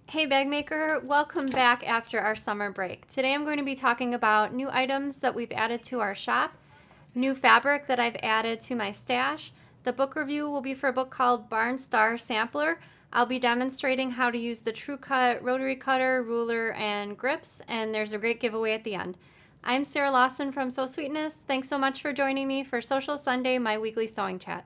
Hey bag maker, welcome back after our summer break. Today I'm going to be talking about new items that we've added to our shop, new fabric that I've added to my stash. The book review will be for a book called Barn Star Sampler. I'll be demonstrating how to use the Truecut Rotary cutter, ruler, and grips, and there's a great giveaway at the end. I'm Sarah Lawson from Sew Sweetness. Thanks so much for joining me for Social Sunday, my weekly sewing chat.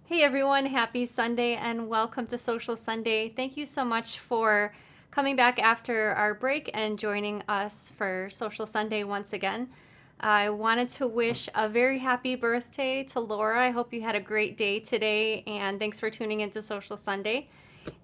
Hey everyone, happy Sunday and welcome to Social Sunday. Thank you so much for coming back after our break and joining us for Social Sunday once again. I wanted to wish a very happy birthday to Laura. I hope you had a great day today and thanks for tuning into Social Sunday.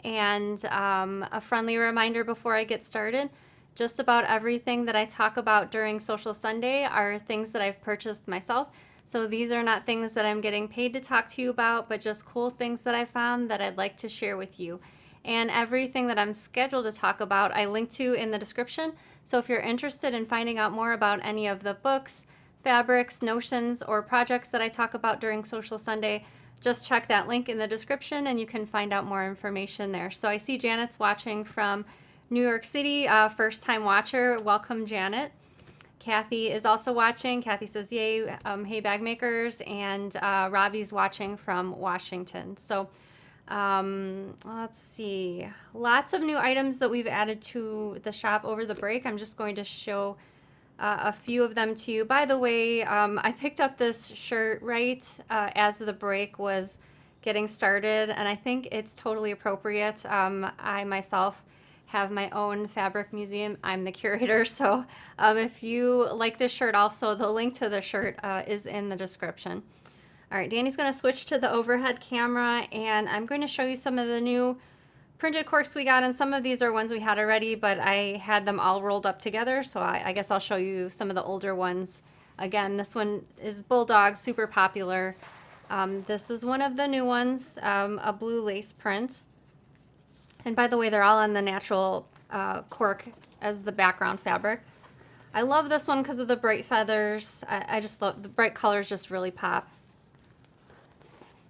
And a friendly reminder before I get started, just about everything that I talk about during Social Sunday are things that I've purchased myself. So these are not things that I'm getting paid to talk to you about, but just cool things that I found that I'd like to share with you. And everything that I'm scheduled to talk about, I link to in the description. So if you're interested in finding out more about any of the books, fabrics, notions, or projects that I talk about during Social Sunday, just check that link in the description and you can find out more information there. So I see Janet's watching from New York City, first time watcher. Welcome, Janet. Kathy is also watching. Kathy says, yay, hey bag makers. And Robbie's watching from Washington. So let's see. Lots of new items that we've added to the shop over the break. I'm just going to show a few of them to you. By the way, I picked up this shirt right as the break was getting started, and I think it's totally appropriate. I myself have my own fabric museum. I'm the curator, so if you like this shirt also, the link to the shirt is in the description. All right, Danny's gonna switch to the overhead camera and I'm going to show you some of the new printed corks we got, and some of these are ones we had already, but I had them all rolled up together, so I guess I'll show you some of the older ones. Again, this one is Bulldog, super popular. This is one of the new ones, a blue lace print. And by the way, they're all on the natural cork as the background fabric. I love this one because of the bright feathers. I just love the bright colors, just really pop.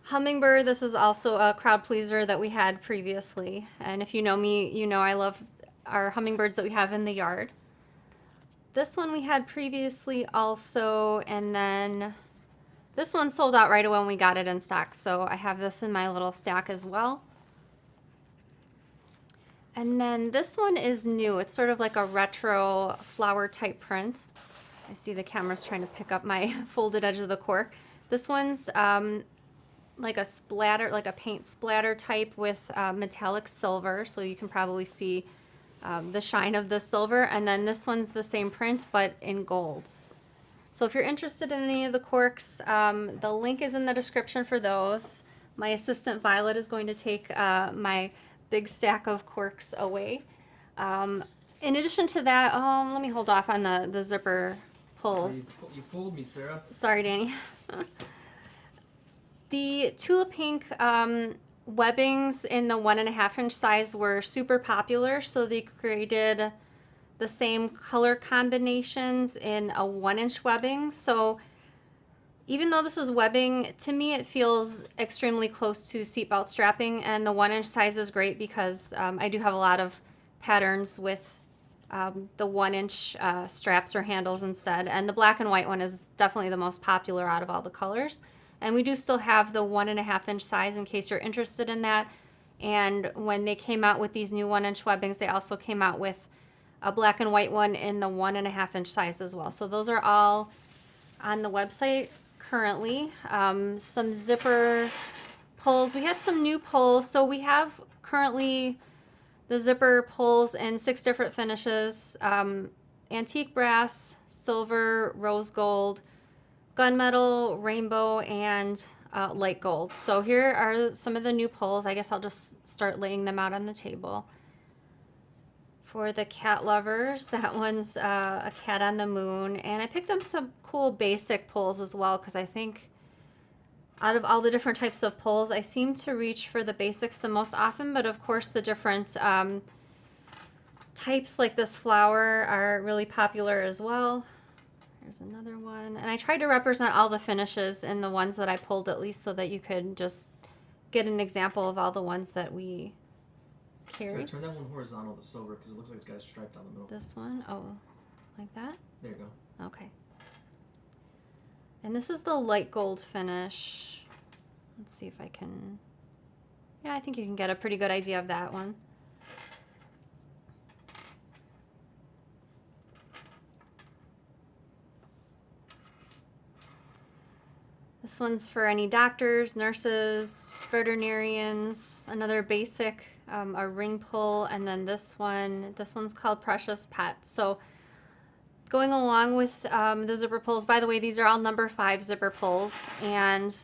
Hummingbird, this is also a crowd pleaser that we had previously. And if you know me, you know I love our hummingbirds that we have in the yard. This one we had previously also, and then this one sold out right away when we got it in stock. So I have this in my little stack as well. And then this one is new. It's sort of like a retro flower type print. I see the camera's trying to pick up my folded edge of the cork. This one's like a splatter, like a paint splatter type with metallic silver. So you can probably see the shine of the silver. And then this one's the same print, but in gold. So if you're interested in any of the corks, the link is in the description for those. My assistant Violet is going to take my big stack of corks away. In addition to that, let me hold off on the zipper pulls. You fooled me, Sarah. Sorry, Danny. The Tula pink webbings in the 1.5 inch size were super popular, so they created the same color combinations in a 1 inch webbing. So even though this is webbing, to me it feels extremely close to seatbelt strapping, and the 1 inch size is great because I do have a lot of patterns with the 1 inch straps or handles instead, and the black and white one is definitely the most popular out of all the colors. And we do still have the 1.5 inch size in case you're interested in that. And when they came out with these new 1 inch webbings, they also came out with a black and white one in the 1.5 inch size as well. So those are all on the website currently. Some zipper pulls. We had some new pulls. So we have currently the zipper pulls in 6 different finishes. Antique brass, silver, rose gold, gunmetal, rainbow, and light gold. So here are some of the new pulls. I guess I'll just start laying them out on the table. For the cat lovers, that one's a cat on the moon. And I picked up some cool basic pulls as well because I think out of all the different types of pulls, I seem to reach for the basics the most often, but of course the different types like this flower are really popular as well. There's another one. And I tried to represent all the finishes in the ones that I pulled, at least so that you could just get an example of all the ones that we carry. So turn that one horizontal, the silver, because it looks like it's got a stripe down the middle. This one? Oh, like that? There you go. Okay. And this is the light gold finish. Let's see if I can... Yeah, I think you can get a pretty good idea of that one. This one's for any doctors, nurses, veterinarians, another basic, a ring pull, and then this one's called Precious Pet. So going along with the zipper pulls, by the way, these are all number 5 zipper pulls, and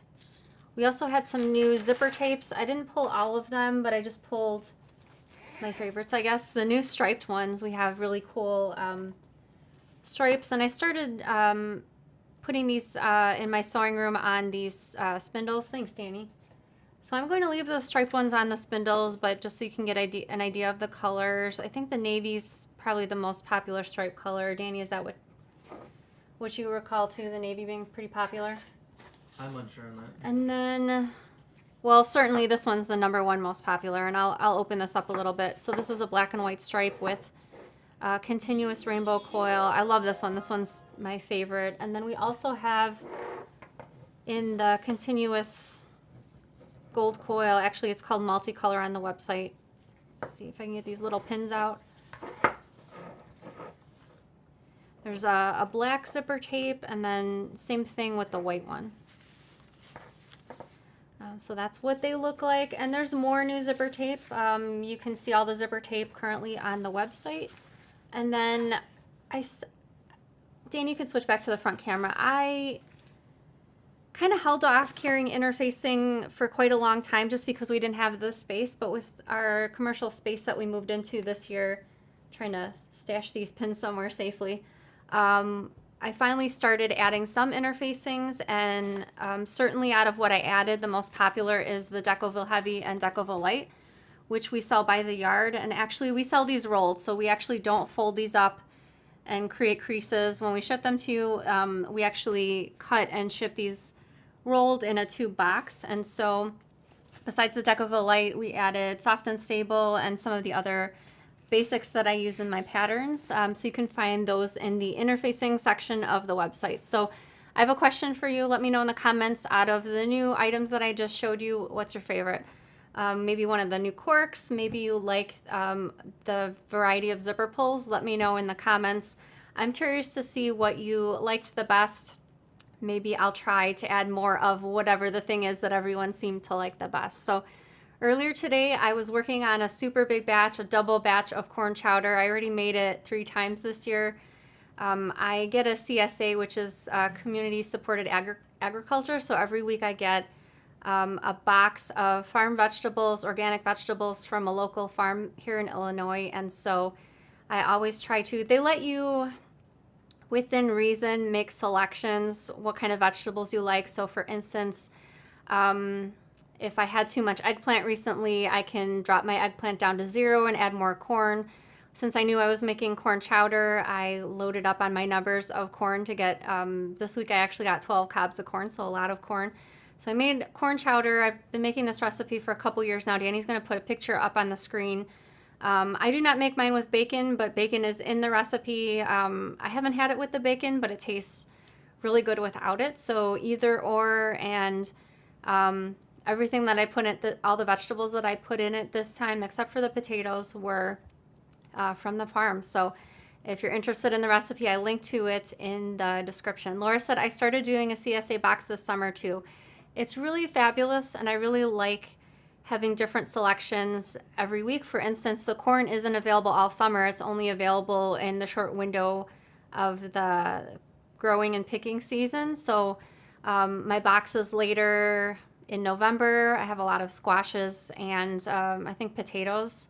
we also had some new zipper tapes. I didn't pull all of them, but I just pulled my favorites, I guess. The new striped ones, we have really cool stripes, and I started putting these in my sewing room on these spindles. Thanks, Danny. So I'm going to leave those striped ones on the spindles, but just so you can get an idea of the colors. I think the navy's probably the most popular stripe color. Danny, is that what you recall too, the navy being pretty popular? I'm unsure on that. And then, well, certainly this one's the number 1 most popular, and I'll open this up a little bit. So this is a black and white stripe with continuous rainbow coil. I love this one. This one's my favorite. And then we also have in the continuous gold coil, actually it's called multicolor on the website. Let's see if I can get these little pins out. There's a black zipper tape, and then same thing with the white one. So that's what they look like. And there's more new zipper tape. You can see all the zipper tape currently on the website. And then Dan, you can switch back to the front camera. I kind of held off carrying interfacing for quite a long time just because we didn't have the space, but with our commercial space that we moved into this year, trying to stash these pins somewhere safely, I finally started adding some interfacings, and certainly out of what I added, the most popular is the Dejavu Heavy and Dejavu Light, which we sell by the yard. And actually we sell these rolled, so we actually don't fold these up and create creases. When we ship them to you, we actually cut and ship these rolled in a tube box. And so besides the Dejavu Light, we added Soft and Stable and some of the other basics that I use in my patterns. So you can find those in the interfacing section of the website. So I have a question for you. Let me know in the comments, out of the new items that I just showed you, what's your favorite? Maybe one of the new corks, maybe you like the variety of zipper pulls. Let me know in the comments. I'm curious to see what you liked the best. Maybe I'll try to add more of whatever the thing is that everyone seemed to like the best. So earlier today, I was working on a super big batch, a double batch of corn chowder. I already made it 3 times this year. I get a CSA, which is Community Supported Agriculture. So every week I get a box of farm vegetables, organic vegetables from a local farm here in Illinois. And so I always try to, they let you, within reason, make selections, what kind of vegetables you like. So for instance, if I had too much eggplant recently, I can drop my eggplant down to 0 and add more corn. Since I knew I was making corn chowder, I loaded up on my numbers of corn to get, this week I actually got 12 cobs of corn, so a lot of corn. So I made corn chowder. I've been making this recipe for a couple years now. Danny's going to put a picture up on the screen. I do not make mine with bacon, but bacon is in the recipe. I haven't had it with the bacon, but it tastes really good without it. So either or, and everything that I put in it, all the vegetables that I put in it this time, except for the potatoes, were from the farm. So if you're interested in the recipe, I linked to it in the description. Laura said, I started doing a CSA box this summer too. It's really fabulous, and I really like having different selections every week. For instance, the corn isn't available all summer. It's only available in the short window of the growing and picking season. So my boxes later in November, I have a lot of squashes and I think potatoes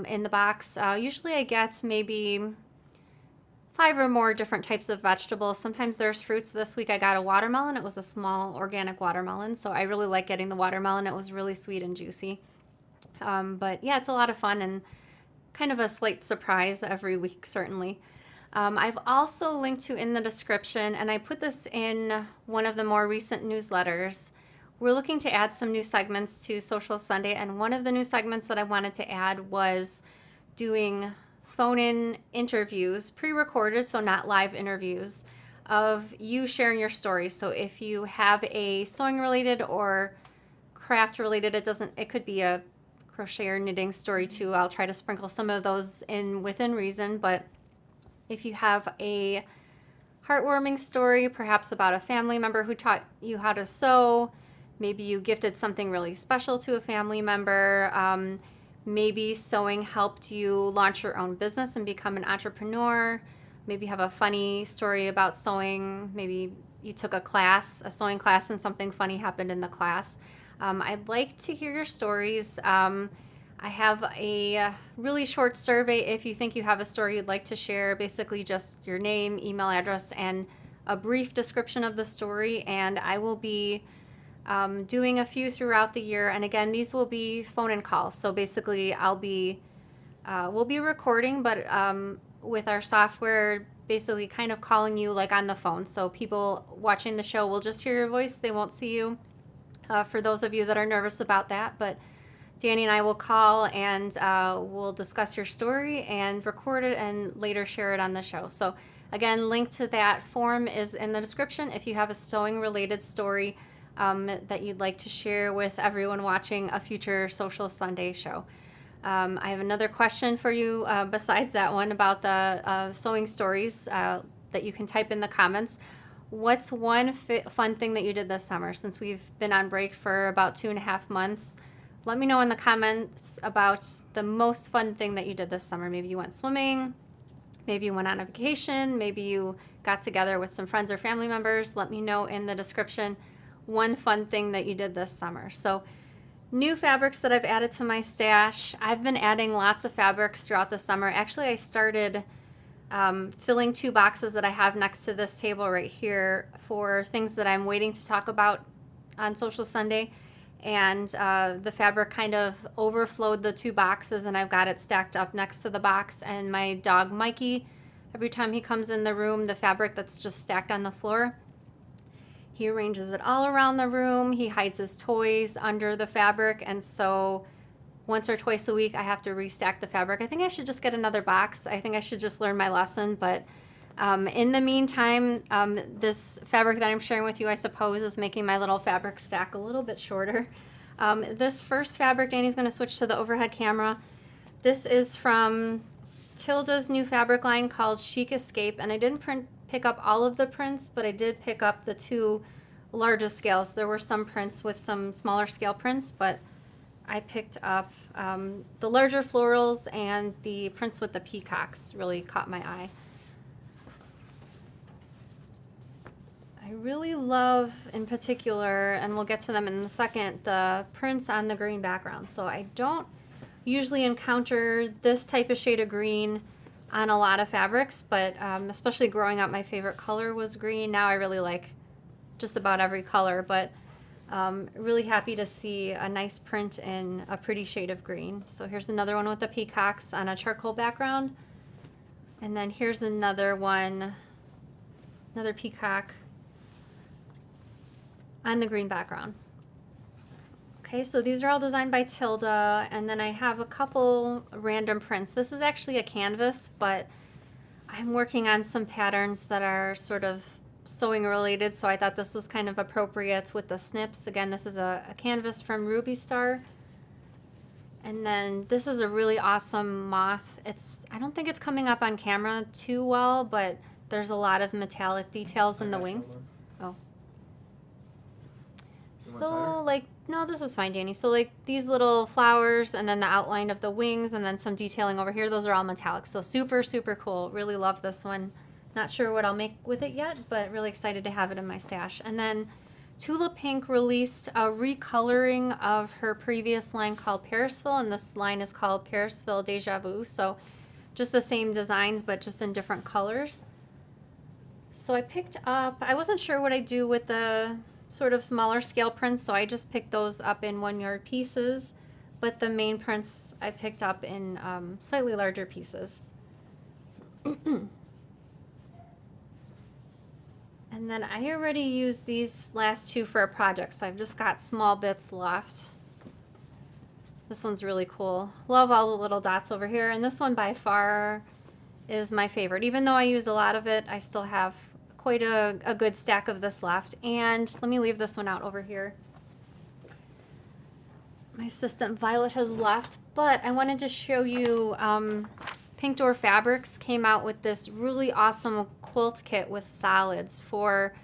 in the box. Usually I get maybe 5 or more different types of vegetables. Sometimes there's fruits. This week I got a watermelon. It was a small organic watermelon, so I really like getting the watermelon. It was really sweet and juicy. But yeah, it's a lot of fun and kind of a slight surprise every week, certainly. I've also linked to in the description, and I put this in one of the more recent newsletters. We're looking to add some new segments to Social Sunday, and one of the new segments that I wanted to add was doing phone-in interviews, pre-recorded, so not live interviews, of you sharing your story. So if you have a sewing-related or craft-related, it could be a crochet or knitting story too. I'll try to sprinkle some of those in within reason, but if you have a heartwarming story, perhaps about a family member who taught you how to sew, maybe you gifted something really special to a family member, maybe sewing helped you launch your own business and become an entrepreneur, maybe you have a funny story about sewing, maybe you took a sewing class and something funny happened in the class. I'd like to hear your stories. I have a really short survey if you think you have a story you'd like to share, basically just your name, email address, and a brief description of the story, and I will be doing a few throughout the year. And again, these will be phone-in calls, so basically we'll be recording, but with our software basically kind of calling you like on the phone, so people watching the show will just hear your voice, they won't see you, for those of you that are nervous about that. But Danny and I will call and we'll discuss your story and record it and later share it on the show. So again, link to that form is in the description if you have a sewing related story that you'd like to share with everyone watching a future Social Sunday show. I have another question for you besides that one about the sewing stories that you can type in the comments. What's one fun thing that you did this summer? Since we've been on break for about 2.5 months, let me know in the comments about the most fun thing that you did this summer. Maybe you went swimming, maybe you went on a vacation, maybe you got together with some friends or family members. Let me know in the description one fun thing that you did this summer. So new fabrics that I've added to my stash. I've been adding lots of fabrics throughout the summer. Actually, I started filling 2 boxes that I have next to this table right here for things that I'm waiting to talk about on Social Sunday. And the fabric kind of overflowed the 2 boxes, and I've got it stacked up next to the box. And my dog Mikey, every time he comes in the room, the fabric that's just stacked on the floor, he arranges it all around the room. He hides his toys under the fabric, and so once or twice a week I have to restack the fabric. I think I should just get another box. I think I should just learn my lesson, but in the meantime, this fabric that I'm sharing with you, I suppose, is making my little fabric stack a little bit shorter. This first fabric, Danny's going to switch to the overhead camera. This is from Tilda's new fabric line called Chic Escape, and I didn't pick up all of the prints, but I did pick up the 2 largest scales. There were some prints with some smaller scale prints, but I picked up the larger florals, and the prints with the peacocks really caught my eye. I really love, in particular, and we'll get to them in a second, the prints on the green background. So I don't usually encounter this type of shade of green on a lot of fabrics, but especially growing up, my favorite color was green. Now I really like just about every color, but really happy to see a nice print in a pretty shade of green. So here's another one with the peacocks on a charcoal background. And then here's another one, another peacock on the green background. Okay, so these are all designed by Tilda, and then I have a couple random prints. This is actually a canvas, but I'm working on some patterns that are sort of sewing related, so I thought this was kind of appropriate with the snips. Again, this is a canvas from Ruby Star. And then this is a really awesome moth. I don't think it's coming up on camera too well, but there's a lot of metallic details in the wings. Oh. So like, no, this is fine, Danny. So like these little flowers and then the outline of the wings and then some detailing over here, those are all metallic. So super, super cool. Really love this one. Not sure what I'll make with it yet, but really excited to have it in my stash. And then Tula Pink released a recoloring of her previous line called Parisville, and this line is called Parisville Dejavu. So just the same designs, but just in different colors. So I picked up, I wasn't sure what I'd do with the sort of smaller scale prints, so I just picked those up in 1-yard pieces, but the main prints I picked up in slightly larger pieces. And then I already used these last two for a project, so I've just got small bits left. This one's really cool. Love all the little dots over here, and this one by far is my favorite. Even though I used a lot of it, I still have quite a good stack of this left. And let me leave this one out over here. My assistant Violet has left, but I wanted to show you Pink Door Fabrics came out with this really awesome quilt kit with solids for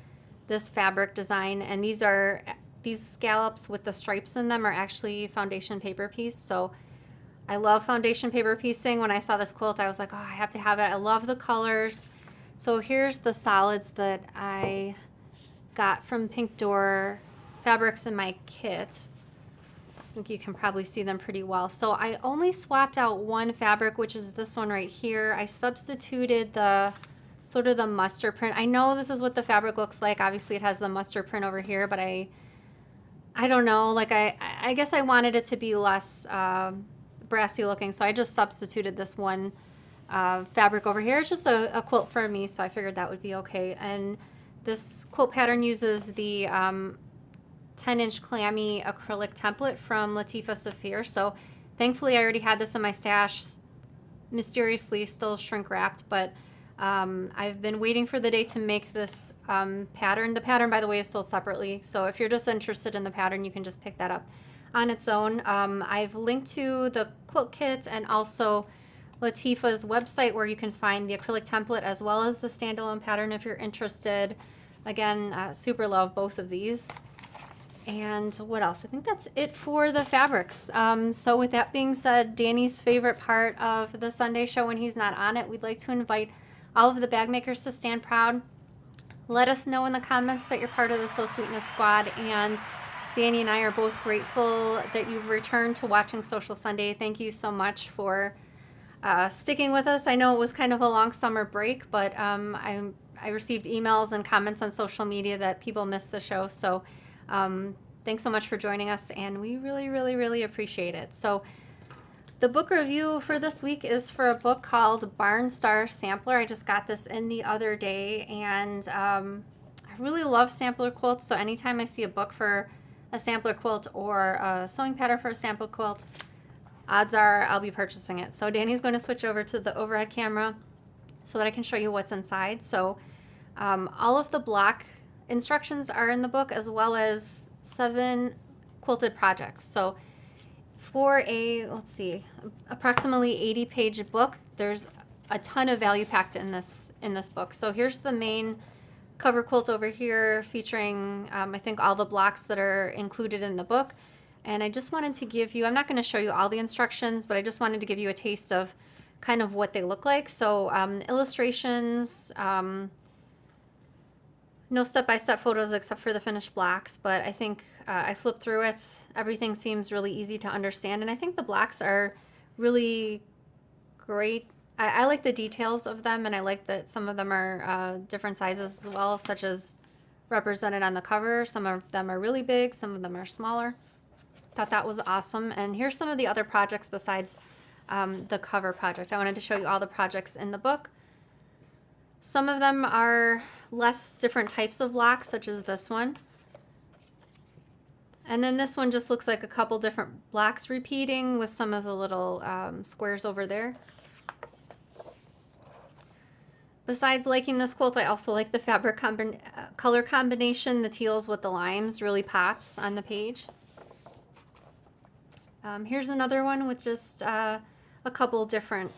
this fabric design, and these scallops with the stripes in them are actually foundation paper piece. So I love foundation paper piecing. When I saw this quilt, I was like, oh, I have to have it. I love the colors. So here's the solids that I got from Pink Door Fabrics in my kit. I think you can probably see them pretty well. So I only swapped out one fabric, which is this one right here. I substituted the sort of the mustard print. I know this is what the fabric looks like. Obviously it has the mustard print over here, but I don't know, like I guess I wanted it to be less brassy looking, so I just substituted this one fabric over here. It's just a quilt for me, so I figured that would be okay. And this quilt pattern uses the 10-inch clammy acrylic template from Latifa Safir. So thankfully I already had this in my stash, mysteriously still shrink wrapped, but I've been waiting for the day to make this pattern. The pattern, by the way, is sold separately, so if you're just interested in the pattern, you can just pick that up on its own. I've linked to the quilt kit and also Latifa's website where you can find the acrylic template as well as the standalone pattern if you're interested. Again, super love both of these. And what else? I think that's it for the fabrics. So with that being said, Danny's favorite part of the Sunday show when he's not on it, we'd like to invite all of the bag makers to stand proud. Let us know in the comments that you're part of the So Sweetness Squad, and Danny and I are both grateful that you've returned to watching Social Sunday. Thank you so much for sticking with us. I know it was kind of a long summer break, but I received emails and comments on social media that people missed the show, so thanks so much for joining us, and we really, really, really appreciate it. So the book review for this week is for a book called Barn Star Sampler. I just got this in the other day, and I really love sampler quilts, so anytime I see a book for a sampler quilt or a sewing pattern for a sample quilt, odds are I'll be purchasing it. So Danny's going to switch over to the overhead camera so that I can show you what's inside. So all of the block instructions are in the book, as well as 7 quilted projects. So for a, let's see, approximately 80-page book, there's a ton of value packed in this book. So here's the main cover quilt over here featuring I think all the blocks that are included in the book. And I just wanted to give you, I'm not going to show you all the instructions, but I just wanted to give you a taste of kind of what they look like. So illustrations, no step-by-step photos except for the finished blocks, but I think I flipped through it. Everything seems really easy to understand, and I think the blocks are really great. I like the details of them, and I like that some of them are different sizes as well, such as represented on the cover. Some of them are really big, some of them are smaller. Thought that was awesome. And here's some of the other projects besides the cover project. I wanted to show you all the projects in the book. Some of them are less different types of blocks, such as this one. And then this one just looks like a couple different blocks repeating with some of the little squares over there. Besides liking this quilt, I also like the fabric color combination. The teals with the limes really pops on the page. Here's another one with just a couple different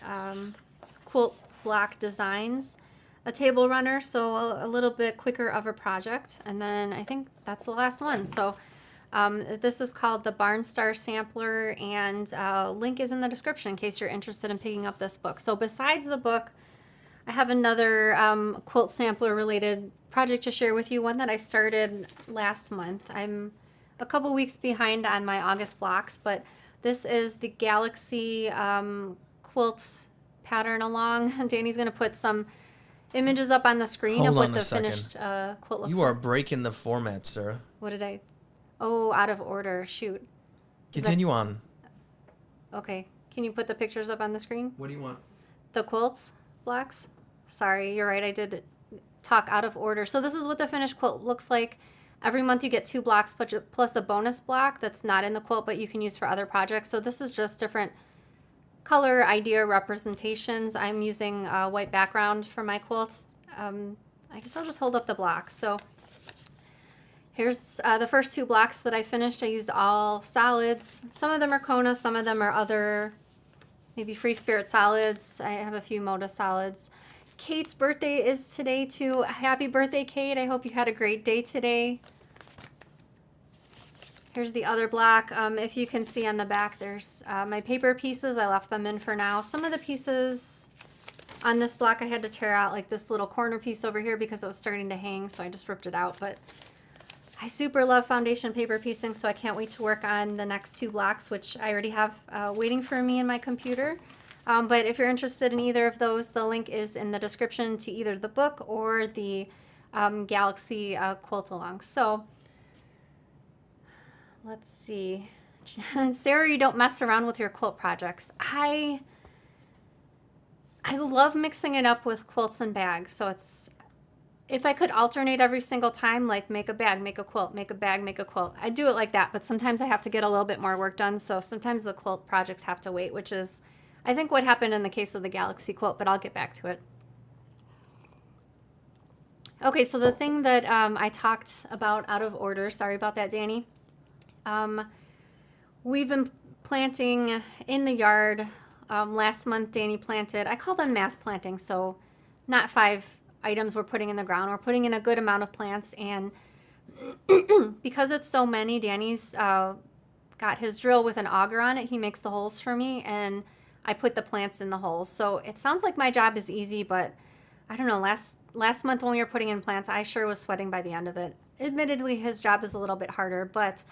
quilt block designs. A table runner, so a little bit quicker of a project. And then I think that's the last one. So this is called the Barn Star Sampler, and link is in the description in case you're interested in picking up this book. So besides the book, I have another quilt sampler related project to share with you, one that I started last month. I'm a couple weeks behind on my August blocks, but this is the Galaxy quilt pattern along. Danny's going to put some images up on the screen of what the finished quilt looks like. You are breaking the format, Sarah. What did I? Oh, out of order. Shoot. Continue on. Okay. Can you put the pictures up on the screen? What do you want? The quilts blocks? Sorry, you're right. I did talk out of order. So this is what the finished quilt looks like. Every month you get 2 blocks plus a bonus block that's not in the quilt, but you can use for other projects. So this is just different color idea representations. I'm using a white background for my quilts. I guess I'll just hold up the blocks. So here's the first 2 blocks that I finished. I used all solids. Some of them are Kona, some of them are other, maybe Free Spirit solids. I have a few Moda solids. Kate's birthday is today too. Happy birthday, Kate. I hope you had a great day today. Here's the other block. If you can see on the back, there's my paper pieces. I left them in for now. Some of the pieces on this block I had to tear out, like this little corner piece over here because it was starting to hang, so I just ripped it out. But I super love foundation paper piecing, so I can't wait to work on the next 2 blocks, which I already have waiting for me in my computer. But if you're interested in either of those, the link is in the description to either the book or the Galaxy quilt along. So let's see. Sarah, you don't mess around with your quilt projects. I love mixing it up with quilts and bags. So it's, if I could alternate every single time, like make a bag, make a quilt, make a bag, make a quilt, I'd do it like that. But sometimes I have to get a little bit more work done. So sometimes the quilt projects have to wait, which is, I think, what happened in the case of the Galaxy quilt, but I'll get back to it. Okay, so the thing that I talked about out of order, sorry about that, Danny. We've been planting in the yard. Last month, Danny planted, I call them mass planting, so not 5 items we're putting in the ground. We're putting in a good amount of plants, and because it's so many, Danny's got his drill with an auger on it. He makes the holes for me, and I put the plants in the holes. So it sounds like my job is easy, but I don't know, last month when we were putting in plants, I sure was sweating by the end of it. Admittedly, his job is a little bit harder, but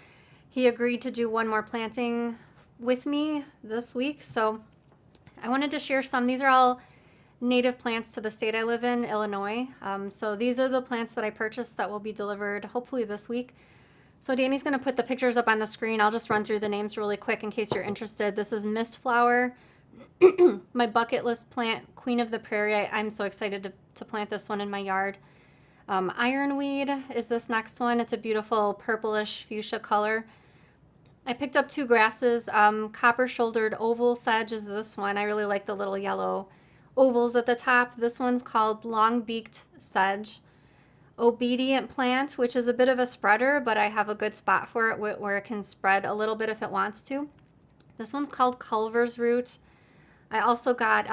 he agreed to do 1 more planting with me this week. So I wanted to share some. These are all native plants to the state I live in, Illinois. So these are the plants that I purchased that will be delivered hopefully this week. So Danny's going to put the pictures up on the screen. I'll just run through the names really quick in case you're interested. This is Mist Flower, my bucket list plant, Queen of the Prairie. I'm so excited to plant this one in my yard. Ironweed is this next one. It's a beautiful purplish fuchsia color. I picked up 2 grasses. Copper-shouldered oval sedge is this one. I really like the little yellow ovals at the top. This one's called long-beaked sedge. Obedient plant, which is a bit of a spreader, but I have a good spot for it where it can spread a little bit if it wants to. This one's called Culver's root. I also got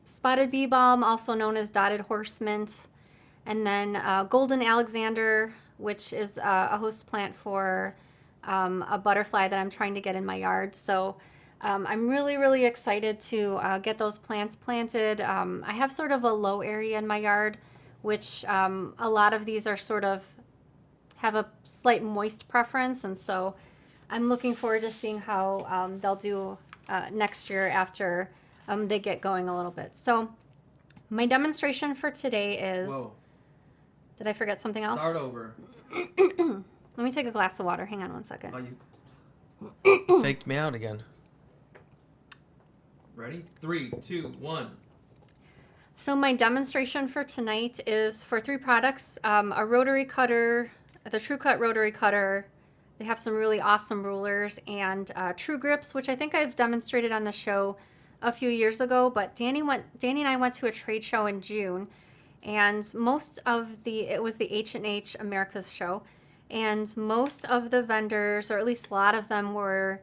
spotted bee balm, also known as dotted horse mint, and then golden Alexander, which is a host plant for a butterfly that I'm trying to get in my yard. So I'm really, really excited to get those plants planted. I have sort of a low area in my yard, which a lot of these are sort of have a slight moist preference, and so I'm looking forward to seeing how they'll do next year after they get going a little bit. So my demonstration for today is... Whoa. Did I forget something else? Start over. Let me take a glass of water. Hang on one second. Oh, you faked me out again. Ready? 3, 2, 1. So my demonstration for tonight is for 3 products. A rotary cutter, the Truecut Rotary cutter. They have some really awesome rulers, and True Grips, which I think I've demonstrated on the show a few years ago, but Danny and I went to a trade show in June, and it was the H&H America's show, and most of the vendors, or at least a lot of them, were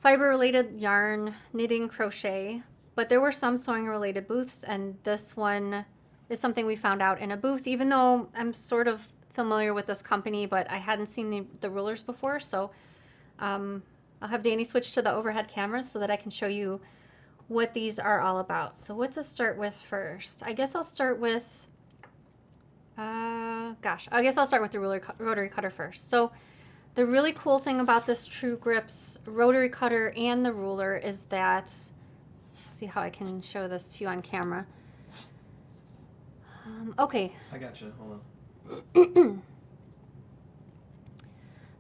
fiber-related yarn, knitting, crochet, but there were some sewing-related booths, and this one is something we found out in a booth, even though I'm sort of familiar with this company, but I hadn't seen the rulers before, so I'll have Danny switch to the overhead cameras so that I can show you what these are all about. So what to start with first? I guess I'll start with, I guess I'll start with the rotary cutter first. So the really cool thing about this True Grips rotary cutter and the ruler is that, let's see how I can show this to you on camera. Okay. I got you. Hold on.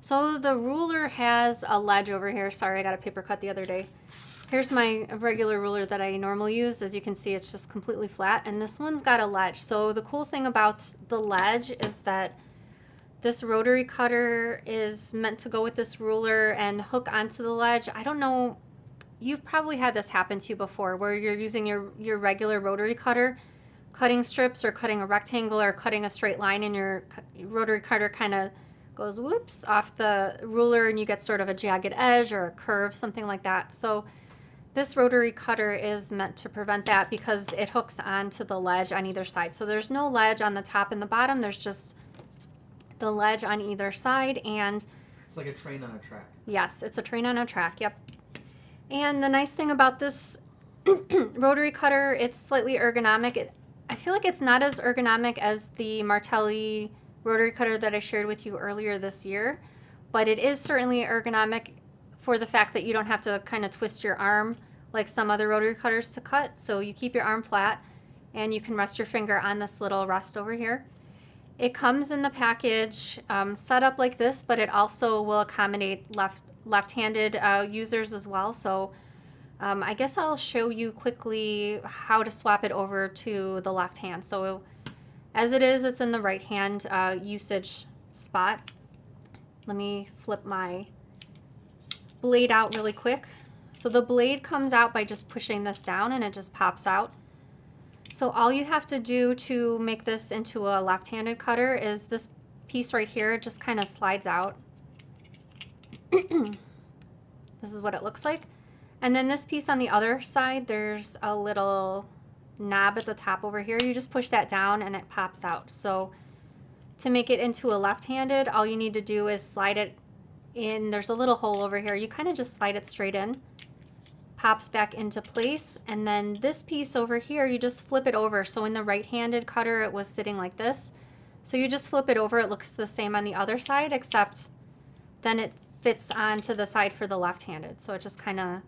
So the ruler has a ledge over here. Sorry, I got a paper cut the other day. Here's my regular ruler that I normally use. As you can see, it's just completely flat, and this one's got a ledge. So the cool thing about the ledge is that this rotary cutter is meant to go with this ruler and hook onto the ledge. I don't know, you've probably had this happen to you before, where you're using your regular rotary cutter, cutting strips or cutting a rectangle or cutting a straight line, and your rotary cutter kind of goes whoops off the ruler and you get sort of a jagged edge or a curve, something like that. So this rotary cutter is meant to prevent that because it hooks onto the ledge on either side. So there's no ledge on the top and the bottom, there's just the ledge on either side. And it's like a train on a track. Yes, it's a train on a track, yep. And the nice thing about this rotary cutter, it's slightly ergonomic. I feel like it's not as ergonomic as the Martelli rotary cutter that I shared with you earlier this year, but it is certainly ergonomic for the fact that you don't have to kind of twist your arm like some other rotary cutters to cut. So you keep your arm flat and you can rest your finger on this little rest over here. It comes in the package set up like this, but it also will accommodate left-handed users as well. So I guess I'll show you quickly how to swap it over to the left hand. So as it is, it's in the right hand usage spot. Let me flip my blade out really quick. So the blade comes out by just pushing this down and it just pops out. So all you have to do to make this into a left-handed cutter is this piece right here, it just kind of slides out. This is what it looks like. And then this piece on the other side, there's a little knob at the top over here. You just push that down and it pops out. So to make it into a left-handed, all you need to do is slide it in. There's a little hole over here. You kind of just slide it straight in, pops back into place, and then this piece over here, you just flip it over. So in the right-handed cutter, it was sitting like this. So you just flip it over. It looks the same on the other side, except then it fits onto the side for the left-handed. So it just kind of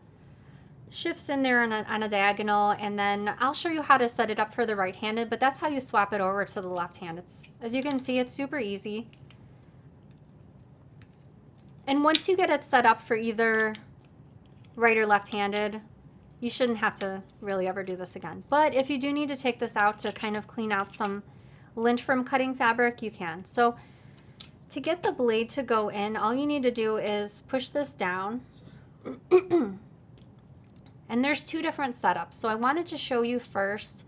shifts in there on a diagonal, and then I'll show you how to set it up for the right-handed, but that's how you swap it over to the left hand. It's, as you can see, it's super easy. And once you get it set up for either right or left-handed, you shouldn't have to really ever do this again. But if you do need to take this out to kind of clean out some lint from cutting fabric, you can. So to get the blade to go in, all you need to do is push this down. And there's two different setups. So I wanted to show you first.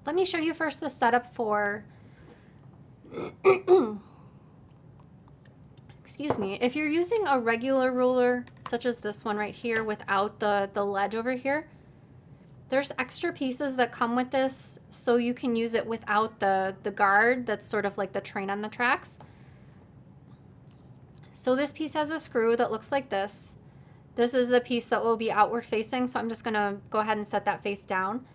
Let me show you first the setup for excuse me, if you're using a regular ruler, such as this one right here without the ledge over here, there's extra pieces that come with this, so you can use it without the guard that's sort of like the train on the tracks. So this piece has a screw that looks like this. This is the piece that will be outward facing, so I'm just gonna go ahead and set that face down.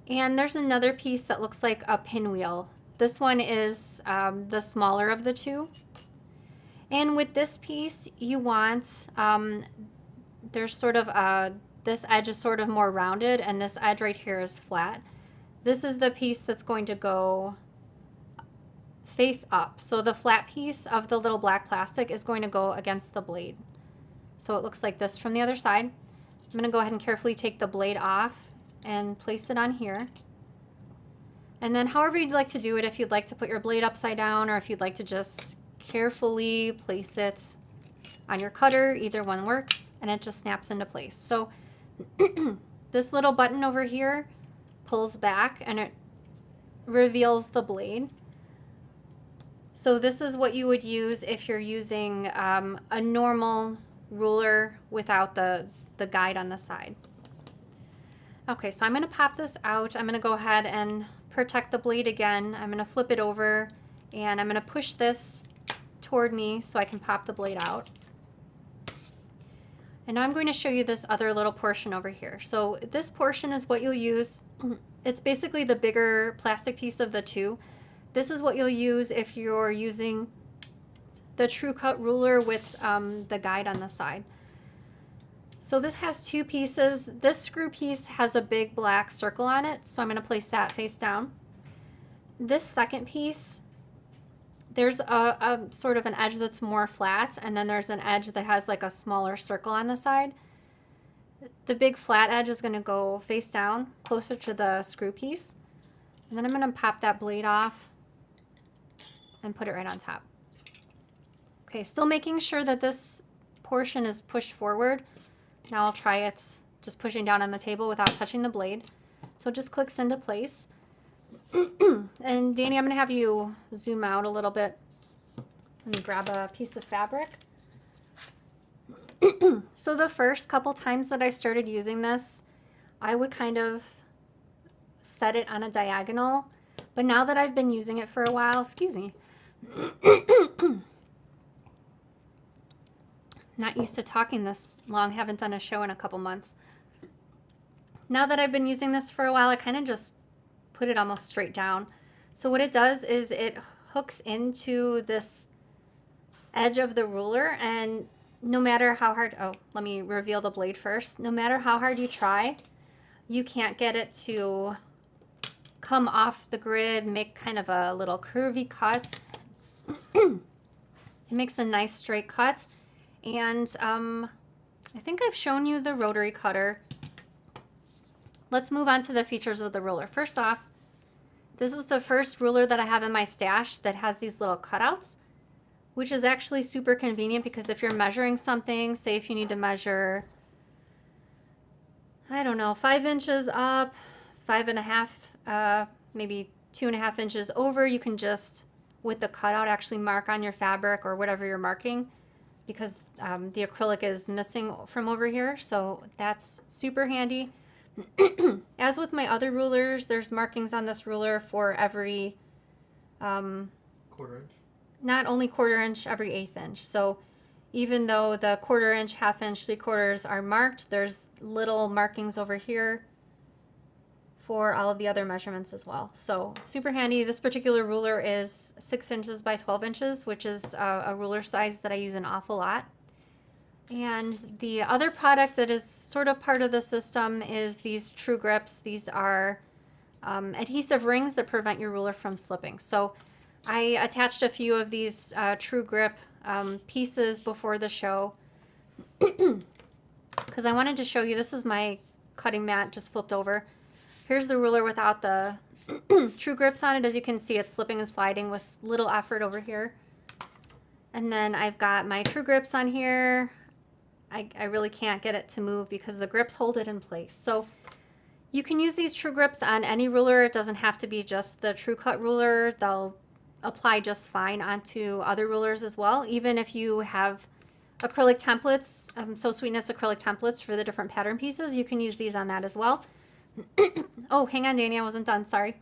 And there's another piece that looks like a pinwheel. This one is the smaller of the two. And with this piece, you want, there's sort of this edge is sort of more rounded, and this edge right here is flat. This is the piece that's going to go face up. So the flat piece of the little black plastic is going to go against the blade. So it looks like this from the other side. I'm going to go ahead and carefully take the blade off and place it on here. And then however you'd like to do it, if you'd like to put your blade upside down or if you'd like to just carefully place it on your cutter, either one works, and it just snaps into place. So this little button over here pulls back and it reveals the blade. So this is what you would use if you're using a normal ruler without the guide on the side. Okay, so I'm going to pop this out. I'm going to go ahead and protect the blade again. I'm going to flip it over and I'm going to push this toward me so I can pop the blade out. And now I'm going to show you this other little portion over here. So this portion is what you'll use. It's basically the bigger plastic piece of the two. This is what you'll use if you're using the Truecut ruler with the guide on the side. So this has two pieces. This screw piece has a big black circle on it, so I'm going to place that face down. This second piece, there's a sort of an edge that's more flat, and then there's an edge that has like a smaller circle on the side. The big flat edge is going to go face down, closer to the screw piece. And then I'm going to pop that blade off and put it right on top. Okay, still making sure that this portion is pushed forward. Now I'll try it just pushing down on the table without touching the blade. So it just clicks into place. And Danny, I'm going to have you zoom out a little bit. Let me grab a piece of fabric. So the first couple times that I started using this, I would kind of set it on a diagonal. But now that I've been using it for a while, excuse me, not used to talking this long, haven't done a show in a couple months. Now that I've been using this for a while, I kind of just put it almost straight down. So what it does is it hooks into this edge of the ruler, and no matter how hard, oh, let me reveal the blade first. No matter how hard you try, you can't get it to come off the grid, make kind of a little curvy cut. It makes a nice straight cut. And I think I've shown you the rotary cutter. Let's move on to the features of the ruler. First off, this is the first ruler that I have in my stash that has these little cutouts, which is actually super convenient because if you're measuring something, say if you need to measure, I don't know, 5 inches up, 5.5, maybe 2.5 inches over, you can just, with the cutout, actually mark on your fabric or whatever you're marking, because the acrylic is missing from over here, so that's super handy. As with my other rulers, there's markings on this ruler for every quarter inch. Not only quarter inch, every 1/8 inch. So even though the quarter inch, 1/2 inch, 3/4 are marked, there's little markings over here for all of the other measurements as well. So super handy. This particular ruler is 6 inches by 12 inches, which is a ruler size that I use an awful lot. And the other product that is sort of part of the system is these True Grips. These are adhesive rings that prevent your ruler from slipping. So I attached a few of these True Grip pieces before the show because I wanted to show you. This is my cutting mat just flipped over. Here's the ruler without the True Grips on it. As you can see, it's slipping and sliding with little effort over here. And then I've got my True Grips on here. I really can't get it to move because the grips hold it in place. So you can use these True Grips on any ruler. It doesn't have to be just the Truecut ruler. They'll apply just fine onto other rulers as well. Even if you have acrylic templates, So Sweetness acrylic templates for the different pattern pieces, you can use these on that as well. Oh, hang on, Danny, I wasn't done. Sorry.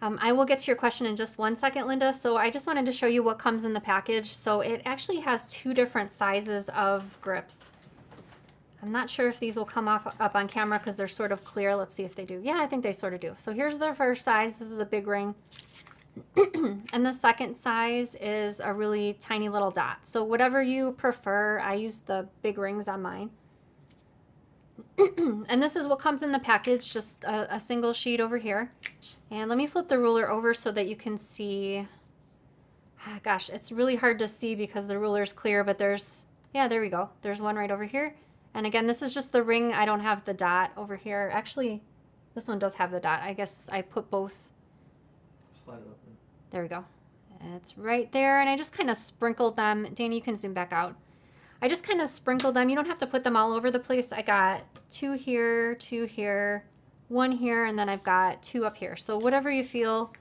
I will get to your question in just 1 second, Linda. So I just wanted to show you what comes in the package. So it actually has 2 different sizes of grips. I'm not sure if these will come up on camera because they're sort of clear. Let's see if they do. Yeah, I think they sort of do. So here's the first size. This is a big ring. And the second size is a really tiny little dot. So whatever you prefer, I use the big rings on mine. And this is what comes in the package, just a single sheet over here. And let me flip the ruler over so that you can see. Gosh, it's really hard to see because the ruler is clear, but there's, yeah, there we go. There's one right over here. And again, this is just the ring. I don't have the dot over here. Actually, this one does have the dot. I guess I put both. Slide it up. There we go. It's right there. And I just kind of sprinkled them. Danny, you can zoom back out. I just kind of sprinkled them. You don't have to put them all over the place. I got 2 here, 2 here, 1 here, and then I've got 2 up here. So whatever you feel,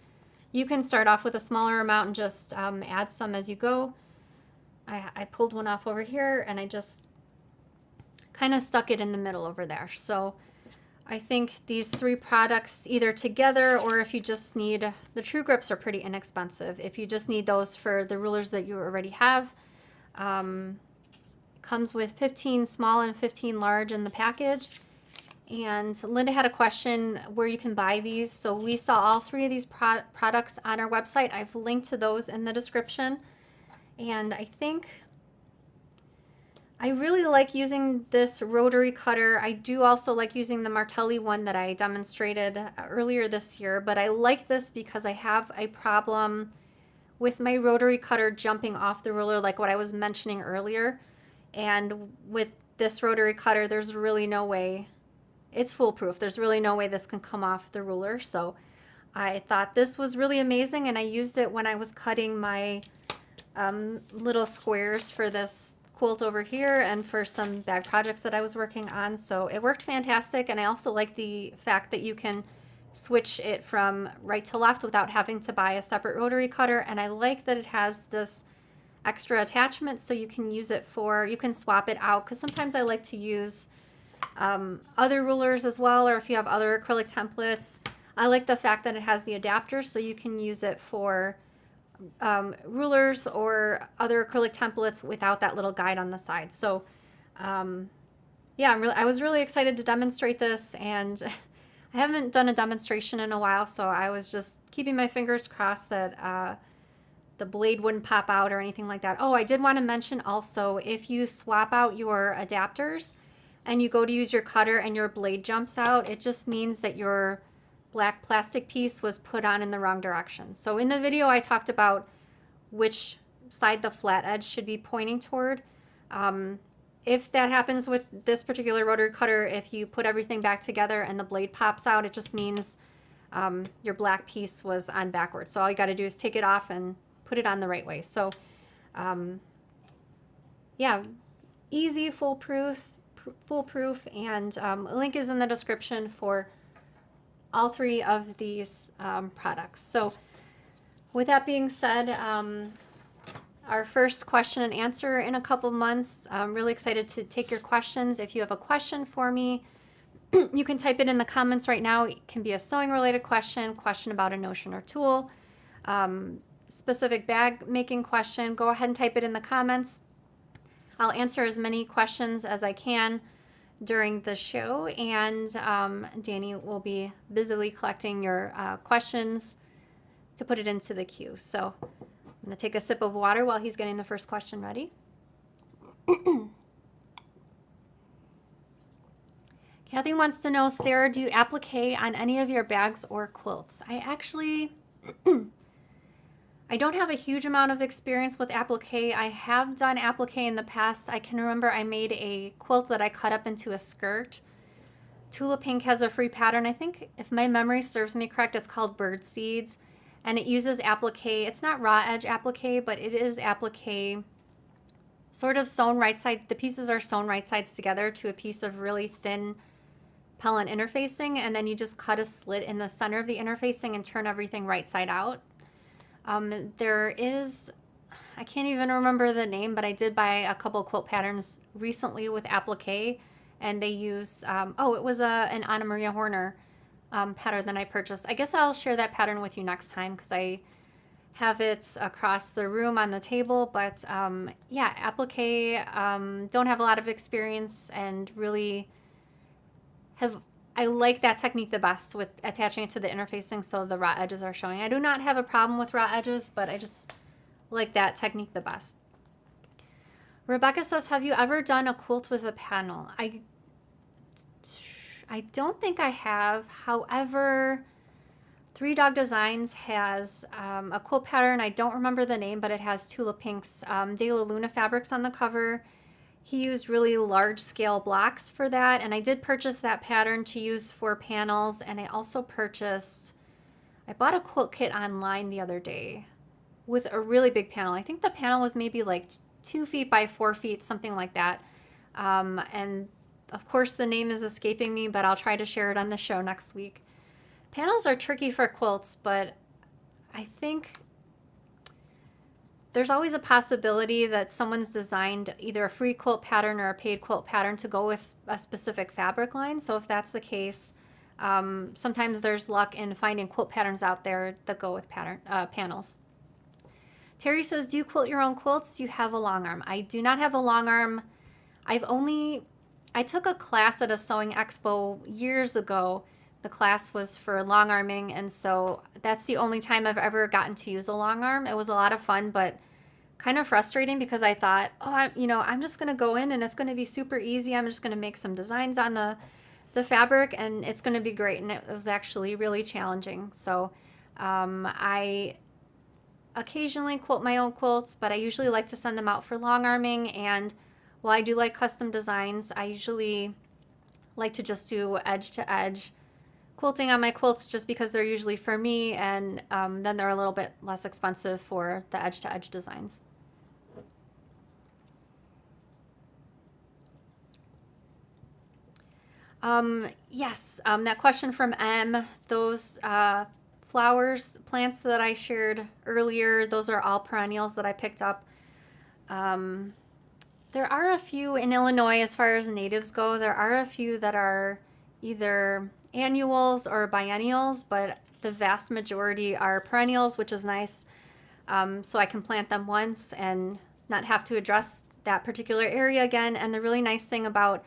you can start off with a smaller amount and just add some as you go. I pulled one off over here and I just kind of stuck it in the middle over there. So I think these 3 products either together, or if you just need, the True Grips are pretty inexpensive. If you just need those for the rulers that you already have, comes with 15 small and 15 large in the package. And Linda had a question where you can buy these. So we saw all 3 of these products on our website. I've linked to those in the description. And I think I really like using this rotary cutter. I do also like using the Martelli one that I demonstrated earlier this year, but I like this because I have a problem with my rotary cutter jumping off the ruler, like what I was mentioning earlier. And with this rotary cutter, there's really no way, it's foolproof. There's really no way this can come off the ruler. So I thought this was really amazing, and I used it when I was cutting my little squares for this quilt over here and for some bag projects that I was working on. So it worked fantastic, and I also like the fact that you can switch it from right to left without having to buy a separate rotary cutter. And I like that it has this extra attachment so you can use it for, you can swap it out, because sometimes I like to use other rulers as well, or if you have other acrylic templates. I like the fact that it has the adapter so you can use it for rulers or other acrylic templates without that little guide on the side. So yeah, I was really excited to demonstrate this, and I haven't done a demonstration in a while, so I was just keeping my fingers crossed that the blade wouldn't pop out or anything like that. Oh, I did want to mention also, if you swap out your adapters and you go to use your cutter and your blade jumps out, it just means that your black plastic piece was put on in the wrong direction. So in the video, I talked about which side the flat edge should be pointing toward. If that happens with this particular rotary cutter, if you put everything back together and the blade pops out, it just means your black piece was on backwards. So all you got to do is take it off and put it on the right way. So yeah, easy, foolproof, and a link is in the description for all three of these products. So with that being said, our first question and answer in a couple months. I'm really excited to take your questions. If you have a question for me, you can type it in the comments right now. It can be a sewing related question about a notion or tool, specific bag making question. Go ahead and type it in the comments. I'll answer as many questions as I can during the show, and Danny will be busily collecting your questions to put it into the queue. So I'm going to take a sip of water while he's getting the first question ready. Kathy wants to know, Sarah, do you applique on any of your bags or quilts? I actually, I don't have a huge amount of experience with applique. I have done applique in the past. I can remember I made a quilt that I cut up into a skirt. Tula Pink has a free pattern. I think, if my memory serves me correct, it's called Bird Seeds. And it uses applique. It's not raw edge applique, but it is applique sort of sewn right side. The pieces are sewn right sides together to a piece of really thin pellet interfacing, and then you just cut a slit in the center of the interfacing and turn everything right side out. There is, I can't even remember the name, but I did buy a couple quilt patterns recently with applique, and they use, oh, it was an Anna Maria Horner pattern that I purchased. I guess I'll share that pattern with you next time because I have it across the room on the table, but yeah, applique, don't have a lot of experience and really I like that technique the best with attaching it to the interfacing so the raw edges are showing. I do not have a problem with raw edges, but I just like that technique the best. Rebecca says, have you ever done a quilt with a panel? I don't think I have. However, Three Dog Designs has a quilt pattern. I don't remember the name, but it has Tula Pink's De La Luna fabrics on the cover. He used really large scale blocks for that, and I did purchase that pattern to use for panels, and I also purchased, I bought a quilt kit online the other day with a really big panel. I think the panel was maybe like 2 feet by 4 feet, something like that. And of course the name is escaping me, but I'll try to share it on the show next week. Panels are tricky for quilts, but I think there's always a possibility that someone's designed either a free quilt pattern or a paid quilt pattern to go with a specific fabric line. So if that's the case, sometimes there's luck in finding quilt patterns out there that go with panels. Terry says, do you quilt your own quilts? Do you have a long arm? I do not have a long arm. I took a class at a sewing expo years ago. The class was for long arming, and so that's the only time I've ever gotten to use a long arm. It was a lot of fun, but kind of frustrating because I thought, oh, I'm just going to go in and it's going to be super easy. I'm just going to make some designs on the fabric and it's going to be great. And it was actually really challenging. So I occasionally quilt my own quilts, but I usually like to send them out for long arming. And while I do like custom designs, I usually like to just do edge to edge quilting on my quilts just because they're usually for me, and then they're a little bit less expensive for the edge to edge designs. Yes, that question from M, those flowers, plants that I shared earlier, those are all perennials that I picked up. There are a few in Illinois as far as natives go. There are a few that are either annuals or biennials, but the vast majority are perennials, which is nice. So I can plant them once and not have to address that particular area again. And the really nice thing about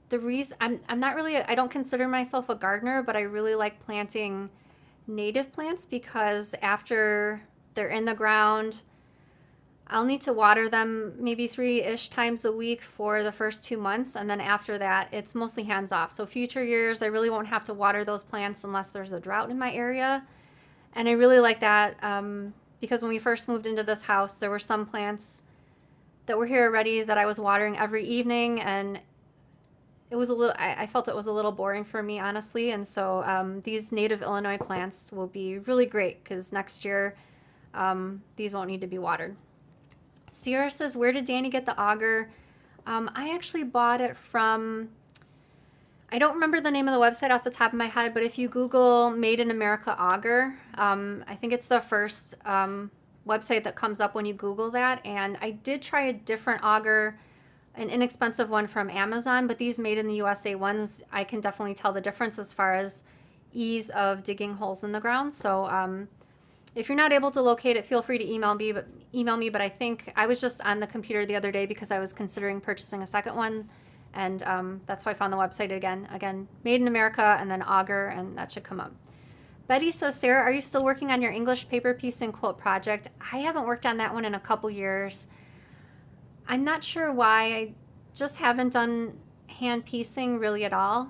the reason I'm not really, I don't consider myself a gardener, but I really like planting native plants because after they're in the ground, I'll need to water them maybe 3-ish times a week for the first 2 months. And then after that, it's mostly hands off. So future years, I really won't have to water those plants unless there's a drought in my area. And I really like that because when we first moved into this house, there were some plants that were here already that I was watering every evening. And it was a little, I felt it was a little boring for me, honestly. And so these native Illinois plants will be really great because next year these won't need to be watered. Sierra says, where did Danny get the auger? I actually bought it from, I don't remember the name of the website off the top of my head, but if you Google Made in America auger, I think it's the first website that comes up when you Google that. And I did try a different auger, an inexpensive one from Amazon, but these Made in the USA ones, I can definitely tell the difference as far as ease of digging holes in the ground. So if you're not able to locate it, feel free to email me, but I think I was just on the computer the other day because I was considering purchasing a second one, and that's why I found the website again, Made in America, and then auger, and that should come up. Betty says, Sarah, are you still working on your English paper piece and quilt project? I haven't worked on that one in a couple years. I'm not sure why. I just haven't done hand piecing really at all.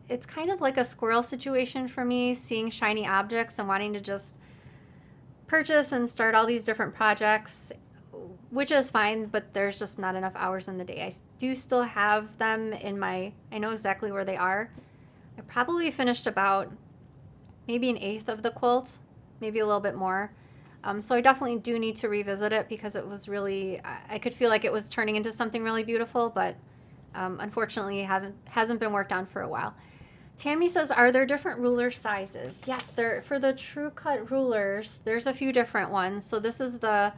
It's kind of like a squirrel situation for me, seeing shiny objects and wanting to just purchase and start all these different projects, which is fine, but there's just not enough hours in the day. I do still have them in I know exactly where they are. I probably finished about maybe 1/8 of the quilt, maybe a little bit more. So I definitely do need to revisit it because it was really, I could feel like it was turning into something really beautiful, but unfortunately hasn't been worked on for a while. Tammy says, are there different ruler sizes? Yes, for the Truecut rulers, there's a few different ones. So this is the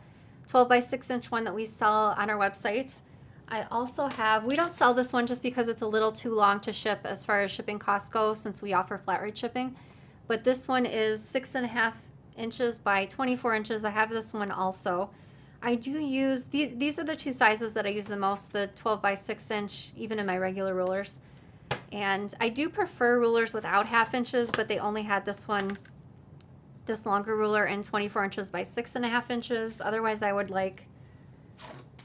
12 by 6 inch one that we sell on our website. I also have, we don't sell this one just because it's a little too long to ship as far as shipping costs go since we offer flat rate shipping. But this one is 6.5 inches by 24 inches. I have this one also. I do use, these are the two sizes that I use the most, the 12 by 6 inch, even in my regular rulers. And I do prefer rulers without 1/2 inches, but they only had this one, this longer ruler in 24 inches by 6.5 inches. Otherwise, I would like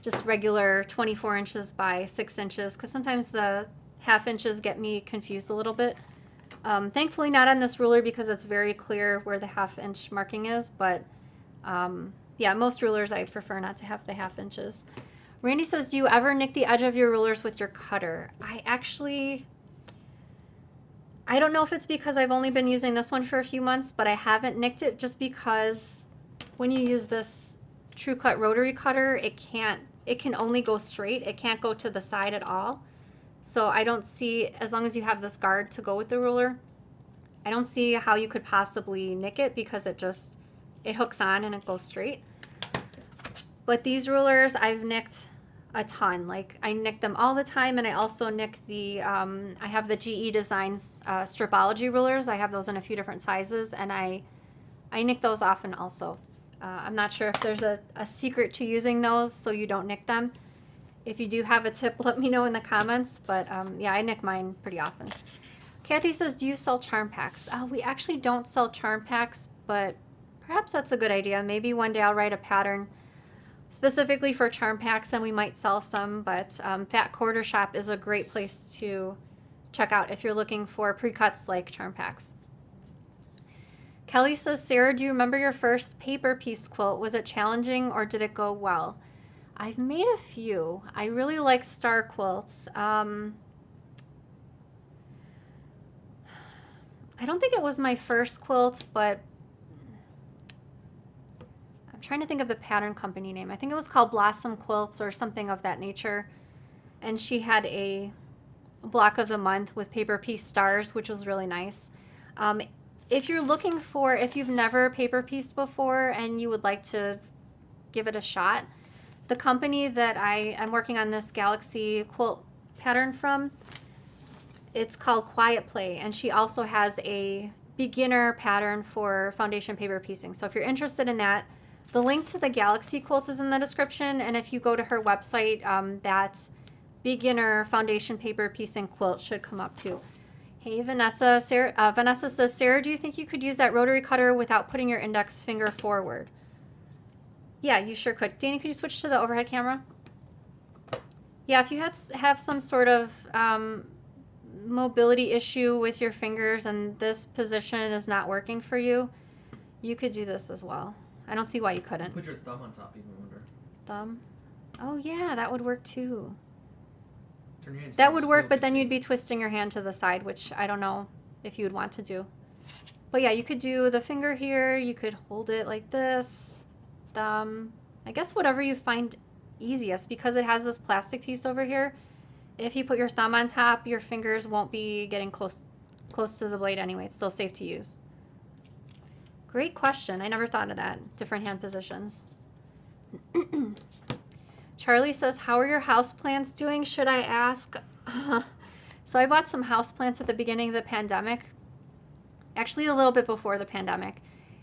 just regular 24 inches by 6 inches because sometimes the 1/2 inches get me confused a little bit. Thankfully not on this ruler because it's very clear where the 1/2 inch marking is, but yeah, most rulers I prefer not to have the 1/2 inches. Randy says, do you ever nick the edge of your rulers with your cutter? I don't know if it's because I've only been using this one for a few months, but I haven't nicked it just because when you use this Truecut Rotary cutter, it can only go straight. It can't go to the side at all. So I don't see, as long as you have this guard to go with the ruler, I don't see how you could possibly nick it because it hooks on and it goes straight. But these rulers I've nicked a ton. Like I nick them all the time, and I also nick the, I have the GE Designs Stripology rulers. I have those in a few different sizes, and I nick those often also. I'm not sure if there's a secret to using those so you don't nick them. If you do have a tip, let me know in the comments, but yeah, I nick mine pretty often. Kathy says, do you sell charm packs? We actually don't sell charm packs, but perhaps that's a good idea. Maybe one day I'll write a pattern specifically for charm packs and we might sell some, but Fat Quarter Shop is a great place to check out if you're looking for pre-cuts like charm packs. Kelly says, Sarah, do you remember your first paper piece quilt? Was it challenging or did it go well? I've made a few. I really like star quilts. I don't think it was my first quilt, but I'm trying to think of the pattern company name. I think it was called Blossom Quilts or something of that nature. And she had a block of the month with paper piece stars, which was really nice. If you're looking for, if you've never paper pieced before and you would like to give it a shot, the company that I'm working on this Galaxy quilt pattern from, it's called Quiet Play, and she also has a beginner pattern for foundation paper piecing. So if you're interested in that, the link to the Galaxy quilt is in the description, and if you go to her website, that beginner foundation paper piecing quilt should come up too. Hey Vanessa, Vanessa says, Sarah, do you think you could use that rotary cutter without putting your index finger forward? Yeah, you sure could. Danny, could you switch to the overhead camera? Yeah, if you have some sort of mobility issue with your fingers and this position is not working for you, you could do this as well. I don't see why you couldn't. Put your thumb on top, even wonder. Thumb? Oh yeah, that would work too. Turn your hand That would work, but then you'd be twisting your hand to the side, which I don't know if you would want to do. But yeah, you could do the finger here. You could hold it like this. Thumb. I guess whatever you find easiest, because it has this plastic piece over here. If you put your thumb on top, your fingers won't be getting close to the blade anyway. It's still safe to use. Great question. I never thought of that. Different hand positions. Charlie says, how are your houseplants doing? Should I ask? So I bought some houseplants at the beginning of the pandemic. Actually, a little bit before the pandemic.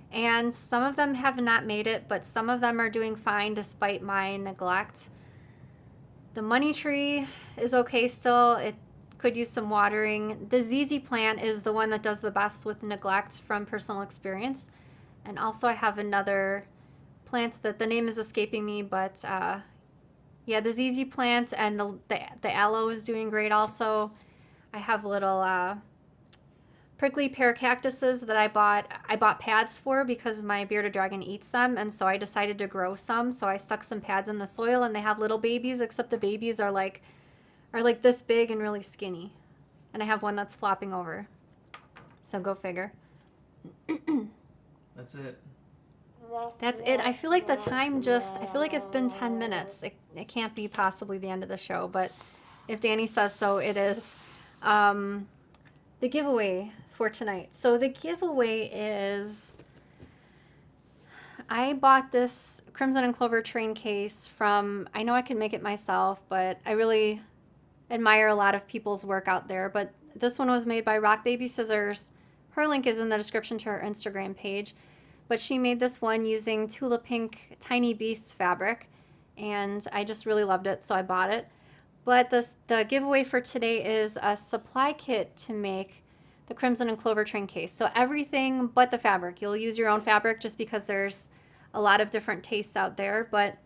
And some of them have not made it, but some of them are doing fine despite my neglect. The money tree is okay still. It could use some watering. The ZZ plant is the one that does the best with neglect from personal experience. And also I have another plant that the name is escaping me, but yeah, the ZZ plant and the aloe is doing great also. I have little prickly pear cactuses that I bought pads for because my bearded dragon eats them, and so I decided to grow some. So I stuck some pads in the soil, and they have little babies, except the babies are like this big and really skinny. And I have one that's flopping over. So go figure. That's it. That's it. I feel like the time I feel like it's been 10 minutes. It can't be possibly the end of the show, but if Danny says so, it is. The giveaway for tonight. So the giveaway is, I bought this Crimson and Clover train case from, I know I can make it myself, but I really admire a lot of people's work out there. But this one was made by Rock Baby Scissors. Her link is in the description to her Instagram page. But she made this one using Tula Pink Tiny Beasts fabric, and I just really loved it, so I bought it. But the giveaway for today is a supply kit to make the Crimson and Clover train case. So everything but the fabric. You'll use your own fabric just because there's a lot of different tastes out there. But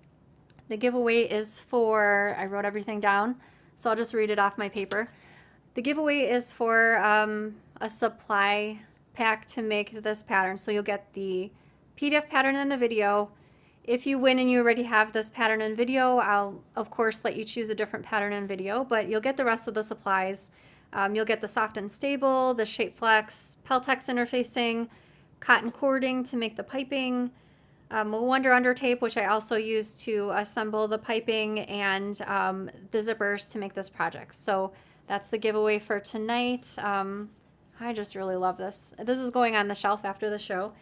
the giveaway is for, I wrote everything down, so I'll just read it off my paper. The giveaway is for a supply pack to make this pattern. So you'll get the PDF pattern and the video. If you win and you already have this pattern and video, I'll of course let you choose a different pattern and video, but you'll get the rest of the supplies. You'll get the soft and stable, the shape flex, Peltex interfacing, cotton cording to make the piping, a Wonder Under tape, which I also use to assemble the piping, and the zippers to make this project. So that's the giveaway for tonight. I just really love this. This is going on the shelf after the show.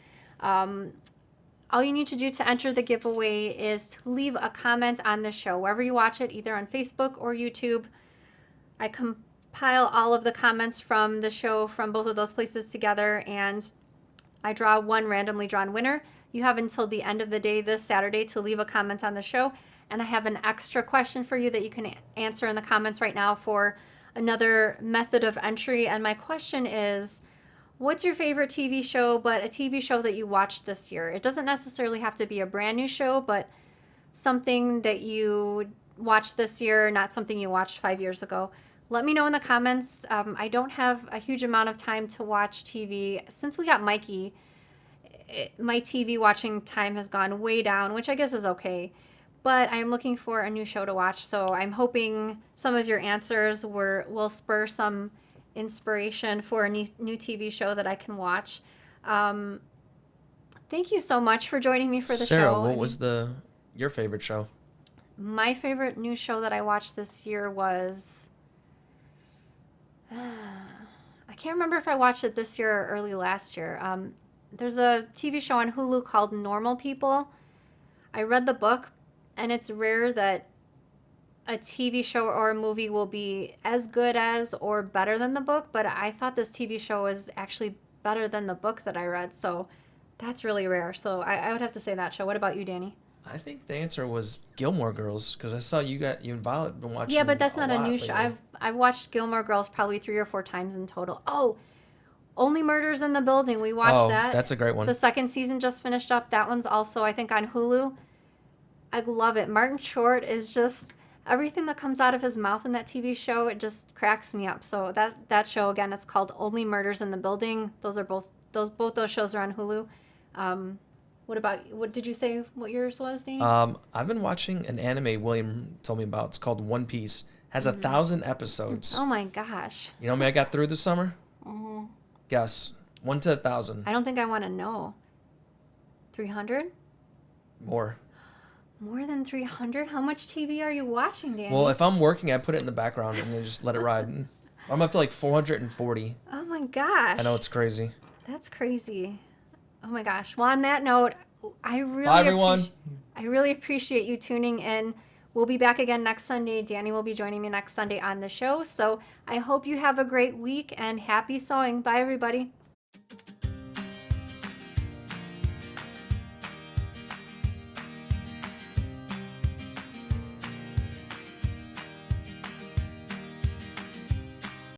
All you need to do to enter the giveaway is to leave a comment on the show, wherever you watch it, either on Facebook or YouTube. I compile all of the comments from the show from both of those places together, and I draw one randomly drawn winner. You have until the end of the day this Saturday to leave a comment on the show, and I have an extra question for you that you can answer in the comments right now for another method of entry. And my question is, what's your favorite TV show, but a TV show that you watched this year? It doesn't necessarily have to be a brand new show, but something that you watched this year, not something you watched 5 years ago. Let me know in the comments. I don't have a huge amount of time to watch TV. Since we got Mikey, my TV watching time has gone way down, which I guess is okay. but I'm looking for a new show to watch. So I'm hoping some of your answers will spur some inspiration for a new TV show that I can watch. Thank you so much for joining me for the Sarah, show. what was your favorite show? My favorite new show that I watched this year was... I can't remember if I watched it this year or early last year. There's a TV show on Hulu called Normal People. I read the book, and it's rare that a TV show or a movie will be as good as or better than the book, but I thought this TV show was actually better than the book that I read, so that's really rare. So I would have to say that show. What about you, Danny? I think the answer was Gilmore Girls, because I saw you and Violet been watching. Yeah, but that's not a new lately. show. I've watched Gilmore Girls probably 3 or 4 times in total. Oh, Only Murders in the Building. We watched that. That's a great one. The second season just finished up. That one's also, I think, on Hulu. I love it. Martin Short is just... everything that comes out of his mouth in that TV show, it just cracks me up. So that show, again, it's called Only Murders in the Building. Both those shows are on Hulu. What did you say what yours was, Danny? I've been watching an anime William told me about. It's called One Piece. Has 1,000 episodes. Oh my gosh. You know how many I got through this summer? Mm-hmm. Guess. 1 to 1,000. I don't think I want to know. 300? More. More than 300? How much TV are you watching, Danny? Well, if I'm working, I put it in the background and then just let it ride. I'm up to like 440. Oh my gosh. I know, it's crazy. That's crazy. Oh my gosh. Well, on that note, I Bye, everyone. really appreciate you tuning in. We'll be back again next Sunday. Danny will be joining me next Sunday on the show. So I hope you have a great week and happy sewing. Bye, everybody.